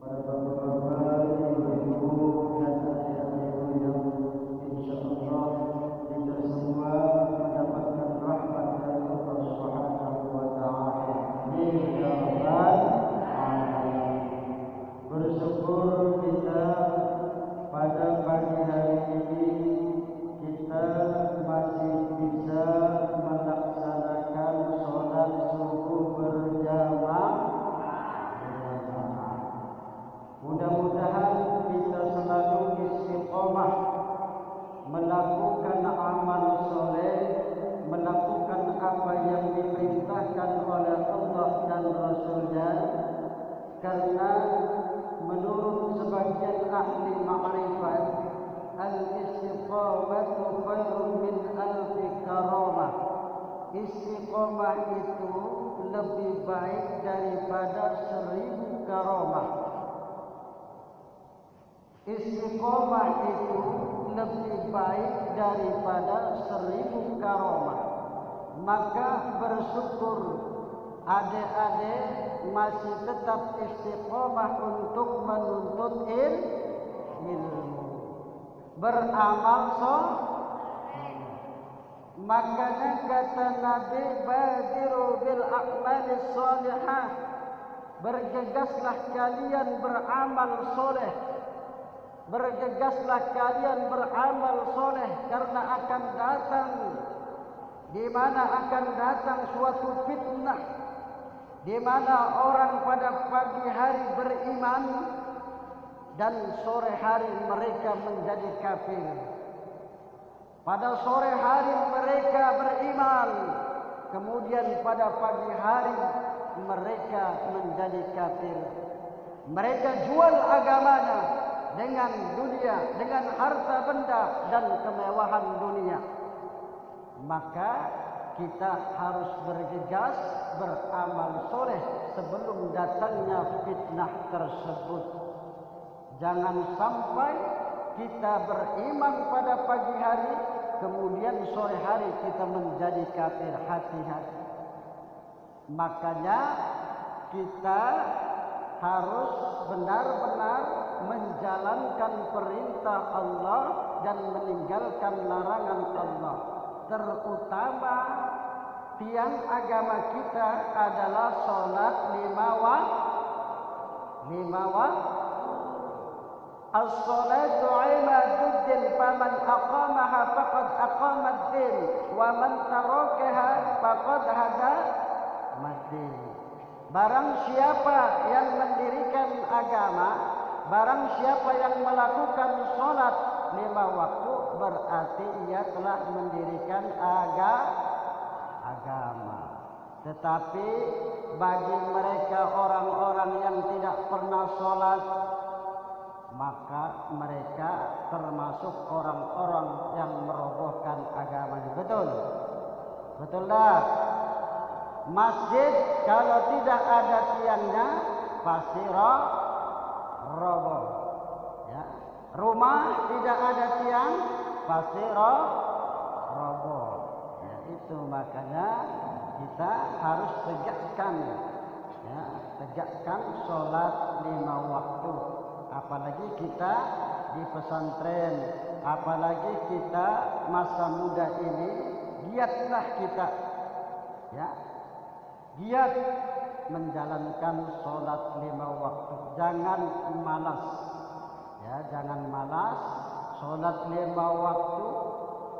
bapak-bapak, ibu-ibu, dan adik-adikku yang insyaallah kita semua mendapatkan rahmat dari Allah Subhanahu wa taala. Amin ya rabbal alamin. Bersyukur kita pada pagi hari ini kita masih bisa melaksanakan sholat subuh berjamaah. Mudah-mudahan kita selalu istiqomah melakukan amal soleh, melakukan apa yang diperintahkan oleh Allah dan Rasulnya, karena menurut sebagian ahli ma'rifat, al-istiqamatu khairun min alfi karamah. Istiqomah itu lebih baik daripada 1000 karamah. Istiqomah itu lebih baik daripada 1000 karamah. Maka bersyukur adik-adik masih tetap istiqomah untuk menuntut ilmu, beramal soleh. Makanya kata Nabi, badiru bil a'malis salihah, bergegaslah kalian beramal soleh. Bergegaslah kalian beramal soleh, karena akan datang, di mana akan datang suatu fitnah, di mana orang pada pagi hari beriman dan sore hari mereka menjadi kafir. Pada sore hari mereka beriman, kemudian pada pagi hari mereka menjadi kafir. Mereka jual agamanya dengan dunia, dengan harta benda dan kemewahan dunia. Maka kita harus bergegas beramal soleh sebelum datangnya fitnah tersebut. Jangan sampai kita beriman pada pagi hari, kemudian sore hari kita menjadi kafir. Hati-hati. Makanya kita harus benar-benar menjalankan perintah Allah dan meninggalkan larangan Allah. Terutama tiang agama kita adalah sholat 5 waktu. As-salatu imaduddin, faman aqamaha faqad aqamaddin, wa man tarakaha faqad hadamaddin. Barang siapa yang mendirikan agama, barang siapa yang melakukan sholat 5 waktu, berarti ia telah mendirikan agama. Tetapi bagi mereka orang-orang yang tidak pernah sholat, maka mereka termasuk orang-orang yang merobohkan agama. Betul? Betul tak? Masjid kalau tidak ada tiangnya pasti roboh. Ya. Rumah tidak ada tiang pasti roboh. Ya, itu makanya kita harus tegakkan, ya, tegakkan sholat 5 waktu. Apalagi kita di pesantren, apalagi kita masa muda ini, giatlah kita, ya, giat menjalankan sholat 5 waktu. Jangan malas, ya, jangan malas. Sholat 5 waktu,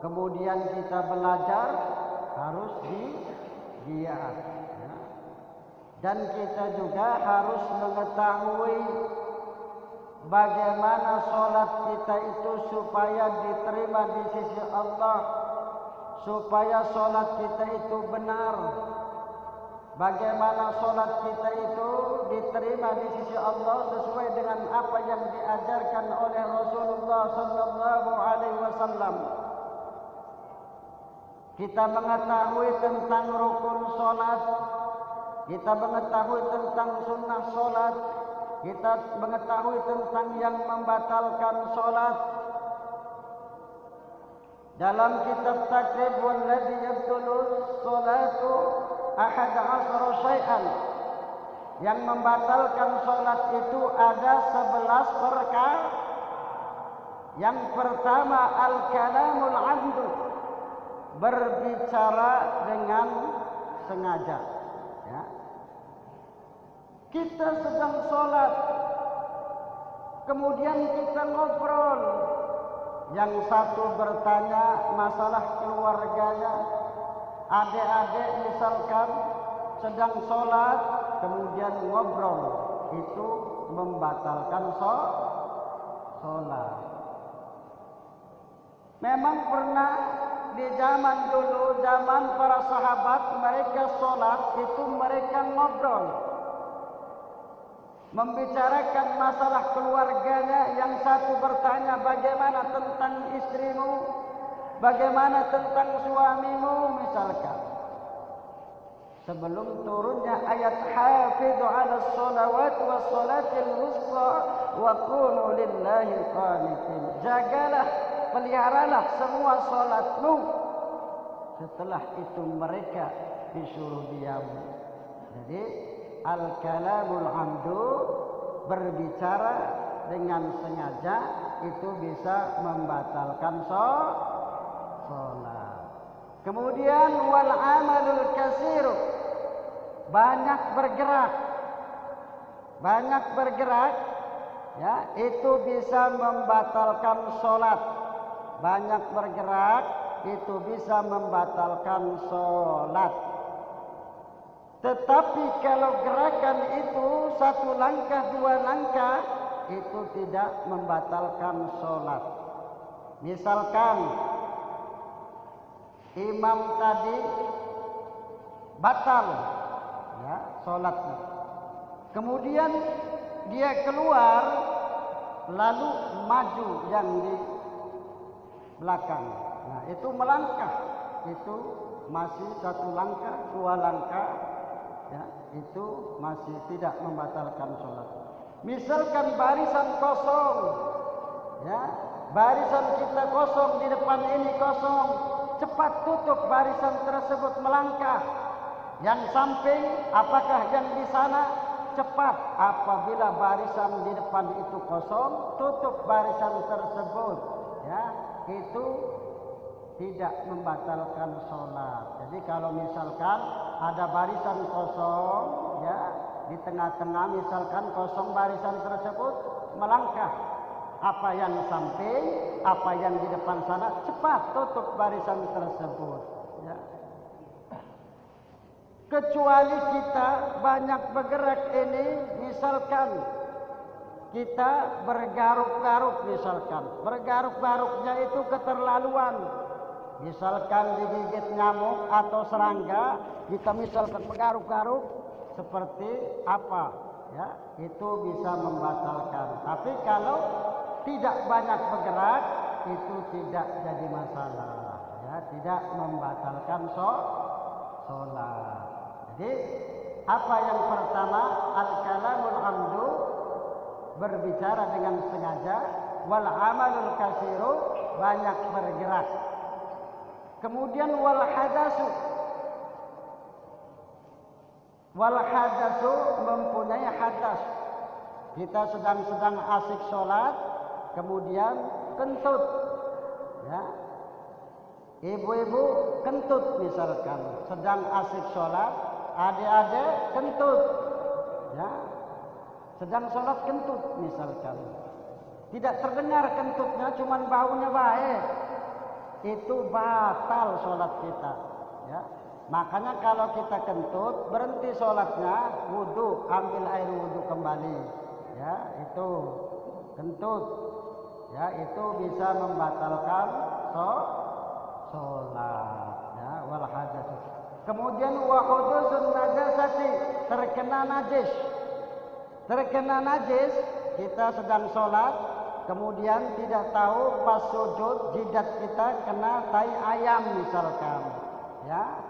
kemudian kita belajar harus giat, ya. Dan kita juga harus mengetahui bagaimana sholat kita itu supaya diterima di sisi Allah, supaya sholat kita itu benar. Bagaimana sholat kita itu diterima di sisi Allah sesuai dengan apa yang diajarkan oleh Rasulullah sallallahu alaihi wasallam. Kita mengetahui tentang rukun sholat, kita mengetahui tentang sunnah sholat, kita mengetahui tentang yang membatalkan sholat. Dalam kitab Takrib walladhi yabtulu sholatu 11 syai'an, Yang membatalkan sholat itu ada 11 perkara. Yang pertama al-kalamul amdu, berbicara dengan sengaja. Ya. Kita sedang sholat, kemudian kita ngobrol. Yang satu bertanya masalah keluarganya, adik-adik misalkan sedang sholat, kemudian ngobrol, itu membatalkan sholat. Memang pernah di zaman dulu, zaman para sahabat, mereka sholat itu mereka ngobrol, membicarakan masalah keluarganya. Yang satu bertanya, bagaimana tentang istrimu, bagaimana tentang suamimu misalkan. Sebelum turunnya ayat hafidhu 'alas shalawati was salatil wusta wa qulu lillahi qanitin. Jagalah, peliharalah semua salatmu. Setelah itu mereka disuruh diam. Jadi al-kalamul amdu, berbicara dengan sengaja, itu bisa membatalkan sholat. Kemudian wal amalul kasiru, banyak bergerak, ya, itu bisa membatalkan sholat. Banyak bergerak itu bisa membatalkan sholat. Tetapi kalau gerakan itu satu langkah, dua langkah, itu tidak membatalkan sholat. Misalkan imam tadi batal, ya, sholatnya. Kemudian dia keluar, lalu maju yang di belakang. Nah, itu melangkah, itu masih satu langkah, dua langkah, ya, itu masih tidak membatalkan sholat. Misalkan barisan kosong, ya, barisan kita kosong, di depan ini kosong, cepat tutup barisan tersebut, melangkah. Yang samping, apakah yang di sana, cepat. Apabila barisan di depan itu kosong, tutup barisan tersebut, ya, itu tidak membatalkan sholat. Jadi kalau misalkan ada barisan kosong, ya, di tengah-tengah misalkan kosong barisan tersebut, melangkah. Apa yang samping, apa yang di depan sana, cepat tutup barisan tersebut, ya. Kecuali kita banyak bergerak ini, misalkan kita bergaruk-garuk, misalkan bergaruk-garuknya itu keterlaluan. Misalkan digigit nyamuk atau serangga, kita misalkan bergaruk-garuk seperti apa, ya, itu bisa membatalkan. Tapi kalau tidak banyak bergerak, itu tidak jadi masalah, ya, tidak membatalkan sholat. Jadi apa yang pertama, al-kalamul amdu, berbicara dengan sengaja, wal amalul kasiru, banyak bergerak. Kemudian wal hadasu, mempunyai hadas. Kita sedang asik sholat, kemudian kentut, ya. Ibu-ibu kentut misalkan, sedang asik sholat, adik-adik kentut, ya, sedang sholat kentut misalkan. Tidak terdengar kentutnya, cuman baunya baik, itu batal sholat kita, ya. Makanya kalau kita kentut, berhenti sholatnya, wudu, ambil air wudu kembali, ya, itu kentut, ya, itu bisa membatalkan sholat, ya, wal hadas. Kemudian wa hudusun najasati, terkena najis, kita sedang sholat, kemudian tidak tahu pas sujud jidat kita kena tai ayam misalkan, ya,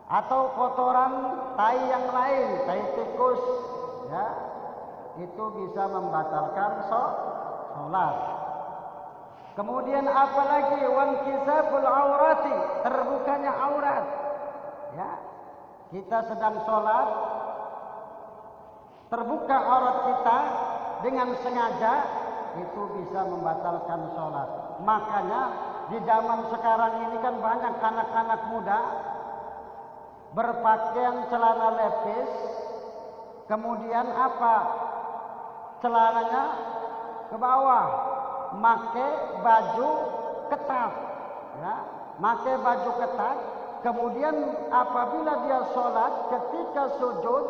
atau kotoran tai yang lain, tai tikus, ya, itu bisa membatalkan sholat. Kemudian apalagi wankisaful aurati, terbukanya aurat, ya. Kita sedang sholat, terbuka aurat kita dengan sengaja, itu bisa membatalkan sholat. Makanya di zaman sekarang ini kan banyak anak-anak muda berpakaian celana lepis, kemudian apa? Celananya ke bawah, make baju ketat, ya, make baju ketat. Kemudian apabila dia sholat, ketika sujud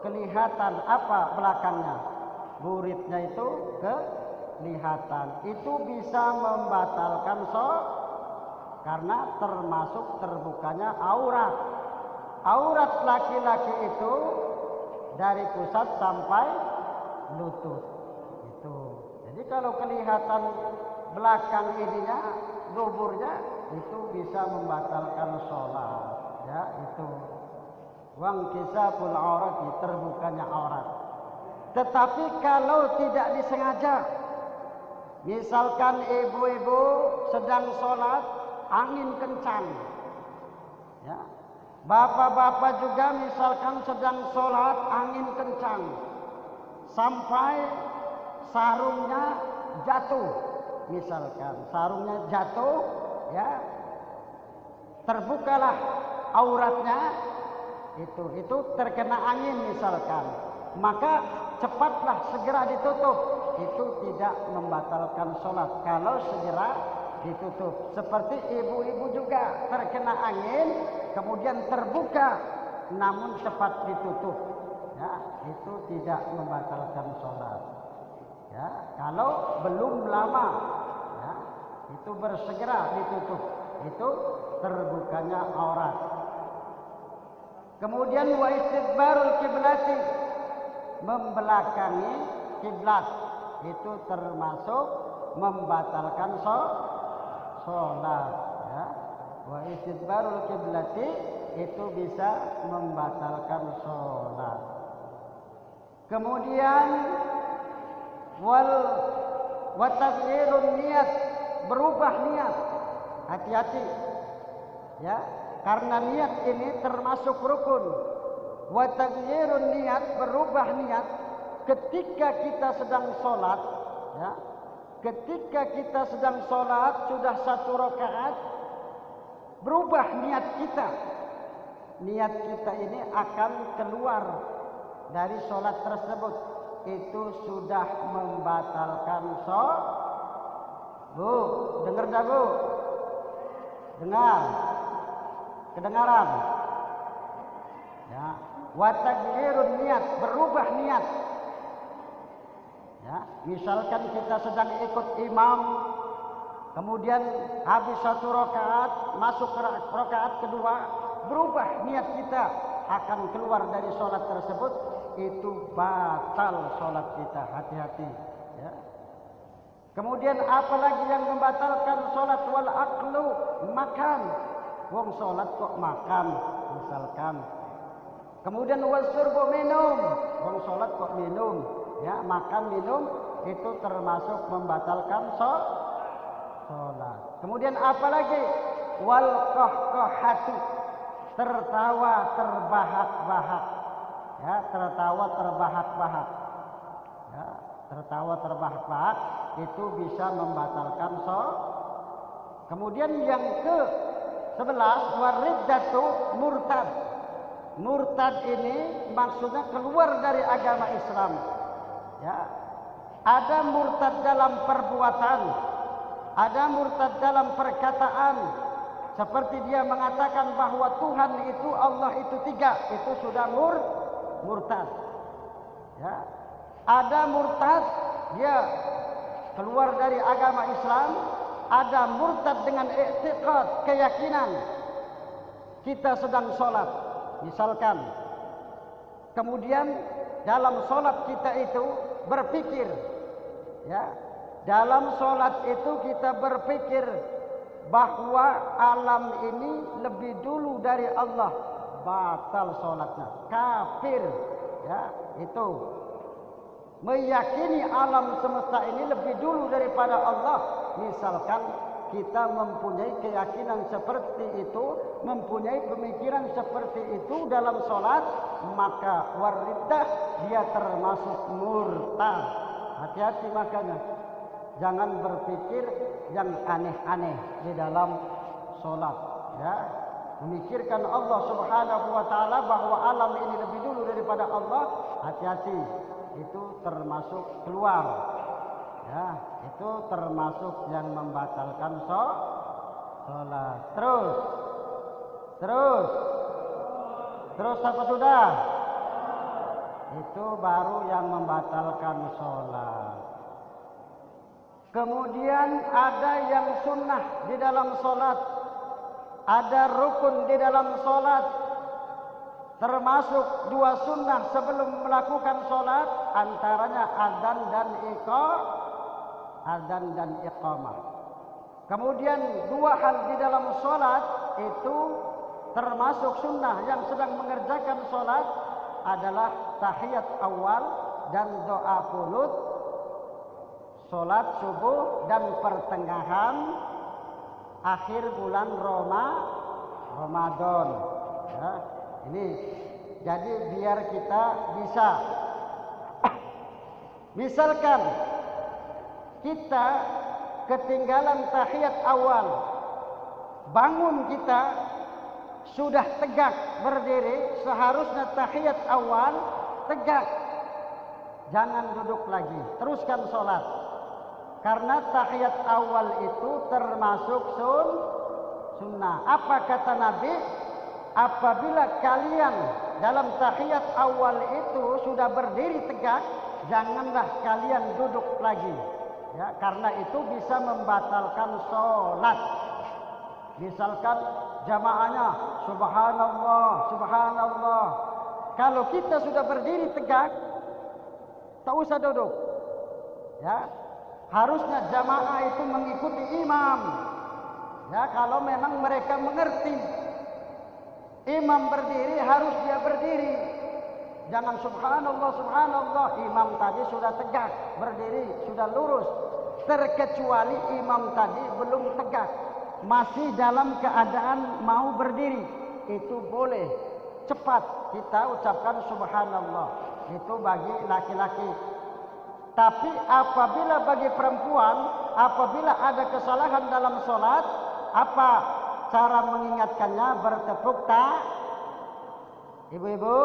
kelihatan apa belakangnya, buritnya itu kelihatan. Itu bisa membatalkan sholat karena termasuk terbukanya aurat. Aurat laki-laki itu dari pusat sampai lutut. Itu. Jadi kalau kelihatan belakang ininya, duburnya, itu bisa membatalkan sholat. Ya, itu. Wang kisaful aurat, terbukanya aurat. Tetapi kalau tidak disengaja, misalkan ibu-ibu sedang sholat, angin kencang, ya. Bapak-bapak juga misalkan sedang sholat, angin kencang, sampai sarungnya jatuh, misalkan sarungnya jatuh, ya, terbukalah auratnya, itu terkena angin misalkan, maka cepatlah segera ditutup. Itu tidak membatalkan sholat kalau segera ditutup. Seperti ibu-ibu juga terkena angin, kemudian terbuka, namun cepat ditutup, ya, itu tidak membatalkan sholat. Ya, kalau belum lama, ya, itu bersegera ditutup, itu terbukanya aurat. Kemudian wa istidbarul kiblati, membelakangi kiblat, itu termasuk membatalkan sholat. Ya. Wa istidbarul kiblati, itu bisa membatalkan sholat. Kemudian wa taghyirun niat, berubah niat. Hati-hati, ya, karena niat ini termasuk rukun. Wa taghyirun niat, berubah niat ketika kita sedang sholat, ya. Ketika kita sedang sholat sudah 1 rakaat, berubah niat kita. Niat kita ini akan keluar dari sholat tersebut, itu sudah membatalkan sholat. Bu, dengar dah bu? Dengar? Kedengaran? Ya. Wa taghyirun niat, berubah niat. Ya, misalkan kita sedang ikut imam, kemudian habis 1 rakaat, masuk ke rakaat kedua, berubah niat kita akan keluar dari sholat tersebut, itu batal sholat kita. Hati-hati, ya. Kemudian apalagi yang membatalkan sholat? Wal aklu, makan. Wong sholat kok makan, misalkan. Kemudian wal surbu, minum. Wong sholat kok minum, ya, makan minum, itu termasuk membatalkan sholat. Kemudian apalagi? Wal qahqahatu, tertawa terbahak-bahak, ya, tertawa terbahak-bahak, ya, tertawa terbahak-bahak, itu bisa membatalkan sholat. Kemudian yang ke-11, wariddatu, murtad. Murtad ini maksudnya keluar dari agama Islam, ya. Ada murtad dalam perbuatan, ada murtad dalam perkataan, seperti dia mengatakan bahwa Tuhan itu, Allah itu 3, itu sudah murtad, ya. Ada murtad dia keluar dari agama Islam, ada murtad dengan i'tiqad, keyakinan. Kita sedang sholat, misalkan, kemudian dalam sholat kita itu berpikir, ya, dalam sholat itu kita berpikir bahwa alam ini lebih dulu dari Allah, batal sholatnya, kafir, ya. Itu meyakini alam semesta ini lebih dulu daripada Allah, misalkan kita mempunyai keyakinan seperti itu, mempunyai pemikiran seperti itu dalam sholat, maka wariddah, dia termasuk murtad. Hati-hati makanya, jangan berpikir yang aneh-aneh di dalam sholat, ya. Memikirkan Allah Subhanahu wa taala bahwa alam ini lebih dulu daripada Allah, hati-hati, itu termasuk keluar, ya, itu termasuk yang membatalkan sholat. Terus apa sudah? Itu baru yang membatalkan sholat. Kemudian ada yang sunnah di dalam sholat, ada rukun di dalam sholat, termasuk 2 sunnah sebelum melakukan sholat, antaranya adzan dan iqamah. Kemudian 2 hal di dalam sholat itu termasuk sunnah yang sedang mengerjakan sholat adalah tahiyat awal dan doa qunut, sholat subuh dan pertengahan akhir bulan Ramadan. Ya, ini jadi biar kita bisa, misalkan kita ketinggalan tahiyat awal, bangun kita sudah tegak berdiri, seharusnya tahiyat awal tegak, jangan duduk lagi, teruskan sholat. Karena tahiyat awal itu termasuk sunnah. Apa kata Nabi? Apabila kalian dalam tahiyat awal itu sudah berdiri tegak, janganlah kalian duduk lagi. Ya, karena itu bisa membatalkan sholat. Misalkan jamaahnya subhanallah, subhanallah. Kalau kita sudah berdiri tegak, tak usah duduk. Ya, harusnya jamaah itu mengikuti imam. Ya, kalau memang mereka mengerti imam berdiri, harus dia berdiri. Jangan subhanallah, subhanallah. Imam tadi sudah tegak berdiri, sudah lurus. Terkecuali imam tadi belum tegak, masih dalam keadaan mau berdiri, itu boleh cepat kita ucapkan subhanallah. Itu bagi laki-laki. Tapi apabila bagi perempuan, apabila ada kesalahan dalam sholat, apa cara mengingatkannya? Bertepuk tak? Ibu-ibu,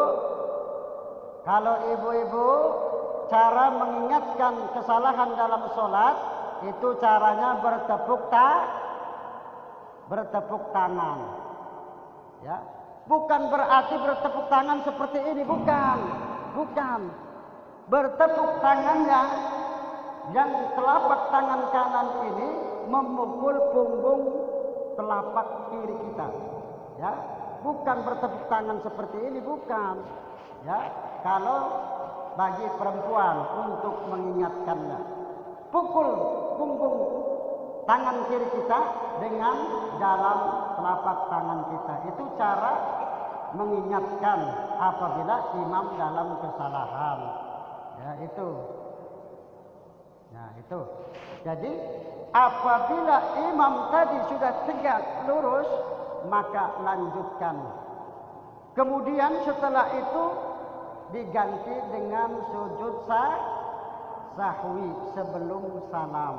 kalau ibu-ibu cara mengingatkan kesalahan dalam sholat, itu caranya bertepuk tak? Bertepuk tangan. Ya, bukan berarti bertepuk tangan seperti ini, bukan. Bertepuk tangannya yang telapak tangan kanan ini memukul punggung telapak kiri kita. Ya, bukan bertepuk tangan seperti ini, bukan. Ya, kalau bagi perempuan untuk mengingatkannya, pukul punggung tangan kiri kita dengan dalam telapak tangan kita. Itu cara mengingatkan apabila imam dalam kesalahan. Ya, itu. Nah, itu. Jadi apabila imam tadi sudah tegak lurus, maka lanjutkan. Kemudian setelah itu diganti dengan sujud sahwi sebelum salam.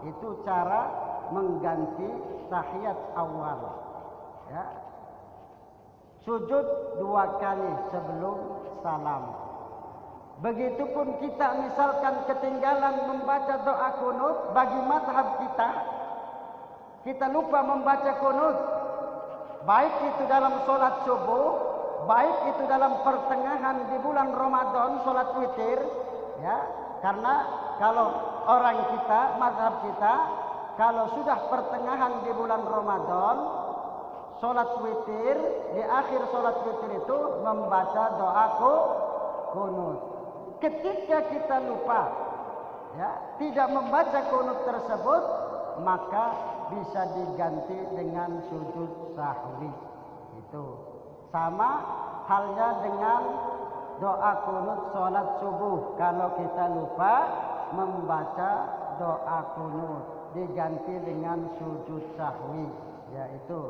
Itu cara mengganti tahiyat awal. Ya. Sujud 2 kali sebelum salam. Begitupun kita misalkan ketinggalan membaca doa kunut, bagi mazhab kita lupa membaca kunut, baik itu dalam sholat subuh, baik itu dalam pertengahan di bulan Ramadan sholat witir, ya. Karena kalau orang kita, mazhab kita, kalau sudah pertengahan di bulan Ramadan sholat witir, di akhir sholat witir itu membaca doa kunut. Ketika kita lupa, ya, tidak membaca kunut tersebut, maka bisa diganti dengan sujud sahwi. Itu sama halnya dengan doa kunut sholat subuh. Kalau kita lupa membaca doa kunut, diganti dengan sujud sahwi. Ya itu.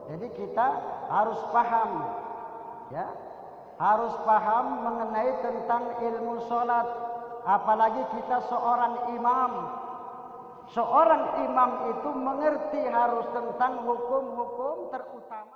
Jadi kita harus paham, ya, harus paham mengenai tentang ilmu sholat. Apalagi kita seorang imam. Seorang imam itu mengerti harus tentang hukum-hukum terutama.